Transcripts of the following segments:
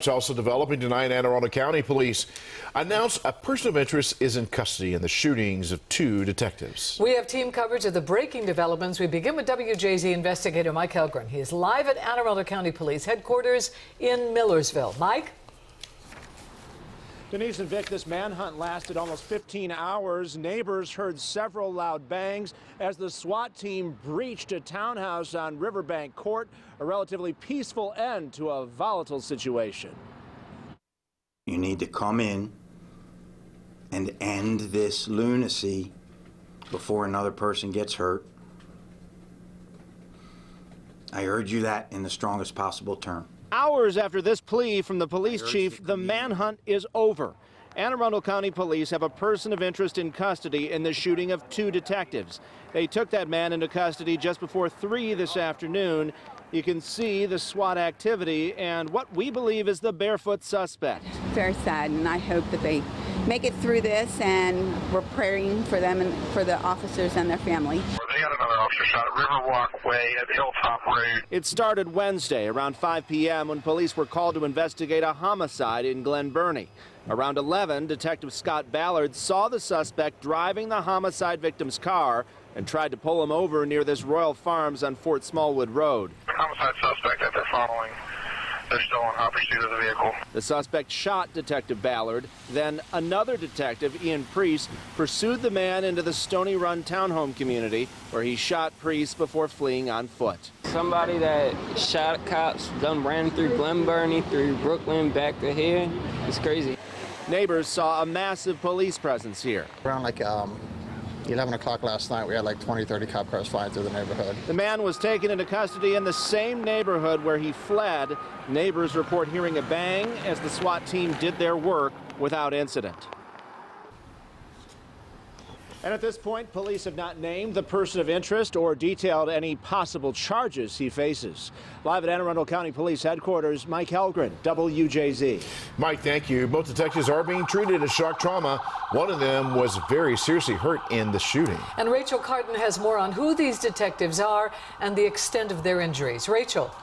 It's also developing tonight. Anne Arundel County Police announced a person of interest is in custody in the shootings of 2 detectives. We have team coverage of the breaking developments. We begin with WJZ investigator Mike Helgren. He is live at Anne Arundel County Police headquarters in Millersville. Mike? Denise and Vic, this manhunt lasted almost 15 hours. Neighbors heard several loud bangs as the SWAT team breached a townhouse on Riverbank Court, a relatively peaceful end to a volatile situation. You need to come in and end this lunacy before another person gets hurt. I urge you that in the strongest possible term. Hours after this plea from the police chief, the manhunt is over. Anne Arundel County Police have a person of interest in custody in the shooting of 2 detectives. They took that man into custody just before 3 this afternoon. You can see the SWAT activity and what we believe is the barefoot suspect. Very sad, and I hope that they make it through this, and we're praying for them and for the officers and their family. They had another officer shot at Riverwalk Way at Hilltop Road. It started Wednesday around 5 p.m. when police were called to investigate a homicide in Glen Burnie. Around 11, Detective Scott Ballard saw the suspect driving the homicide victim's car and tried to pull him over near this Royal Farms on Fort Smallwood Road. The homicide suspect that they're following, they're still in hot pursuit of the vehicle. The suspect shot Detective Ballard. Then another detective, Ian Priest, pursued the man into the Stony Run townhome community where he shot Priest before fleeing on foot. Somebody that shot cops, done ran through Glen Burnie, through Brooklyn, back to here. It's crazy. Neighbors saw a massive police presence here. Around like 11 o'clock last night, we had like 20, 30 cop cars flying through the neighborhood. The man was taken into custody in the same neighborhood where he fled. Neighbors report hearing a bang as the SWAT team did their work without incident. And at this point, police have not named the person of interest or detailed any possible charges he faces. Live at Anne Arundel County Police Headquarters, Mike Helgren, WJZ. Mike, thank you. Both detectives are being treated as shock trauma. One of them was very seriously hurt in the shooting. And Rachel Carden has more on who these detectives are and the extent of their injuries. Rachel.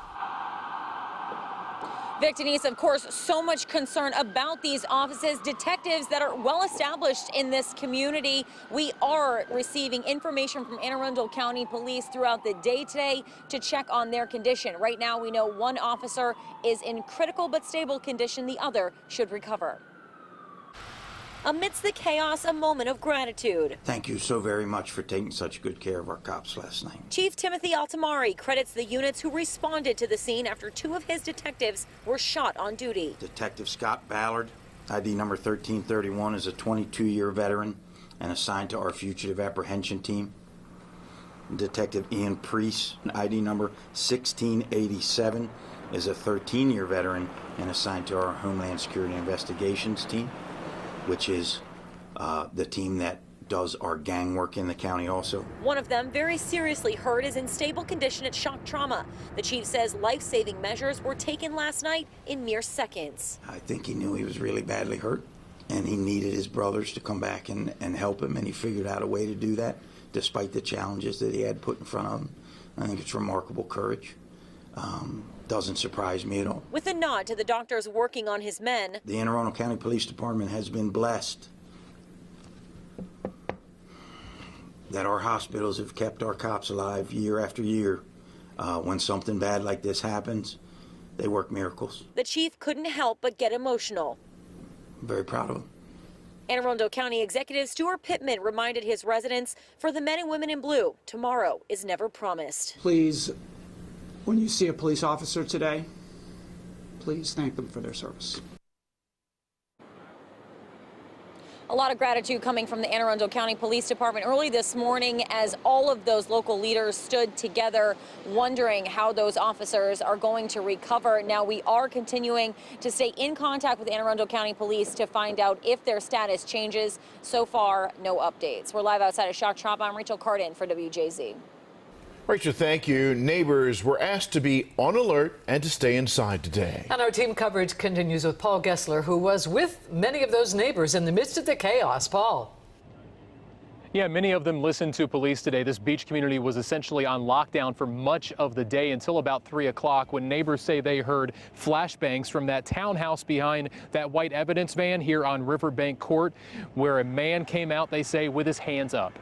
Vic, Denise, of course, so much concern about these offices, detectives that are well established in this community. We are receiving information from Anne Arundel County Police throughout the day today to check on their condition. Right now, we know one officer is in critical but stable condition. The other should recover. Amidst the chaos, a moment of gratitude. Thank you so very much for taking such good care of our cops last night. Chief Timothy Altamari credits the units who responded to the scene after 2 of his detectives were shot on duty. Detective Scott Ballard, ID number 1331, is a 22-year veteran and assigned to our fugitive apprehension team. Detective Ian Priest, ID number 1687, is a 13-year veteran and assigned to our Homeland Security Investigations team, which is the team that does our gang work in the county also. One of them, very seriously hurt, is in stable condition at shock trauma. The chief says life-saving measures were taken last night in mere seconds. I think he knew he was really badly hurt, and he needed his brothers to come back and help him, and he figured out a way to do that despite the challenges that he had put in front of him. I think it's remarkable courage. Doesn't surprise me at all. With a nod to the doctors working on his men, the Anne Arundel County Police Department has been blessed that our hospitals have kept our cops alive year after year. When something bad like this happens, they work miracles. The chief couldn't help but get emotional. I'm very proud of them. Anne Arundel County Executive Stuart Pittman reminded his residents, for the men and women in blue, tomorrow is never promised. Please, when you see a police officer today, please thank them for their service. A lot of gratitude coming from the Anne Arundel County Police Department early this morning as all of those local leaders stood together wondering how those officers are going to recover. Now, we are continuing to stay in contact with Anne Arundel County Police to find out if their status changes. So far, no updates. We're live outside of shock trauma. I'm Rachel Carden for WJZ. Rachel, thank you. Neighbors were asked to be on alert and to stay inside today. And our team coverage continues with Paul Gessler, who was with many of those neighbors in the midst of the chaos. Paul. Yeah, many of them listened to police today. This beach community was essentially on lockdown for much of the day until about 3 o'clock when neighbors say they heard flashbangs from that townhouse behind that white evidence van here on Riverbank Court, where a man came out, they say, with his hands up.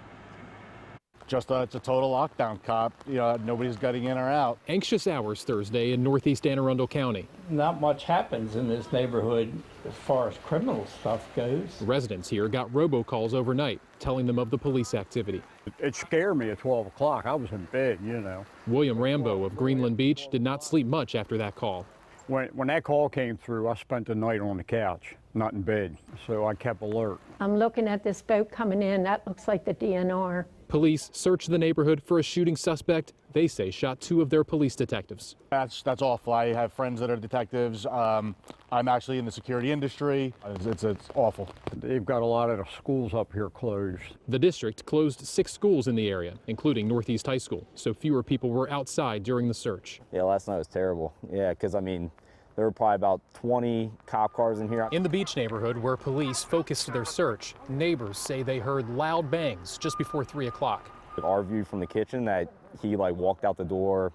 Just it's a total lockdown, cop. You know, nobody's getting in or out. Anxious hours Thursday in northeast Anne Arundel County. Not much happens in this neighborhood as far as criminal stuff goes. Residents here got robocalls overnight telling them of the police activity. It scared me at 12 o'clock. I was in bed, you know. William Rambo of Greenland Beach did not sleep much after that call. When that call came through, I spent the night on the couch, not in bed, so I kept alert. I'm looking at this boat coming in. That looks like the DNR. Police searched the neighborhood for a shooting suspect they say shot 2 of their police detectives. That's awful. I have friends that are detectives. I'm actually in the security industry. It's awful. They've got a lot of the schools up here closed. The district closed 6 schools in the area, including Northeast High School, so fewer people were outside during the search. Yeah, last night was terrible. Yeah, because I mean, there were probably about 20 cop cars in here. In the beach neighborhood where police focused their search, neighbors say they heard loud bangs just before 3 o'clock. Our view from the kitchen that he walked out the door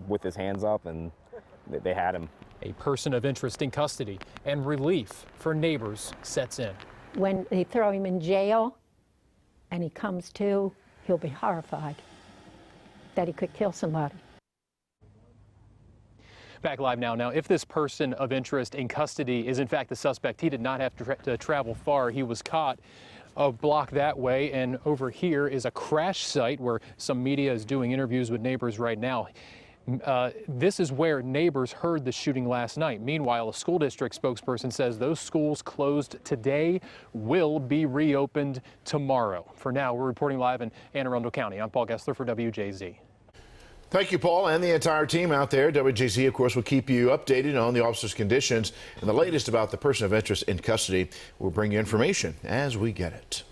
with his hands up and they had him. A person of interest in custody and relief for neighbors sets in. When they throw him in jail and he comes to, he'll be horrified that he could kill somebody. Back live now. Now, if this person of interest in custody is in fact the suspect, he did not have to travel far. He was caught a block that way, and over here is a crash site where some media is doing interviews with neighbors right now. This is where neighbors heard the shooting last night. Meanwhile, a school district spokesperson says those schools closed today will be reopened tomorrow. For now, we're reporting live in Anne Arundel County. I'm Paul Gessler for WJZ. Thank you, Paul, and the entire team out there. WJZ, of course, will keep you updated on the officer's conditions and the latest about the person of interest in custody. We'll bring you information as we get it.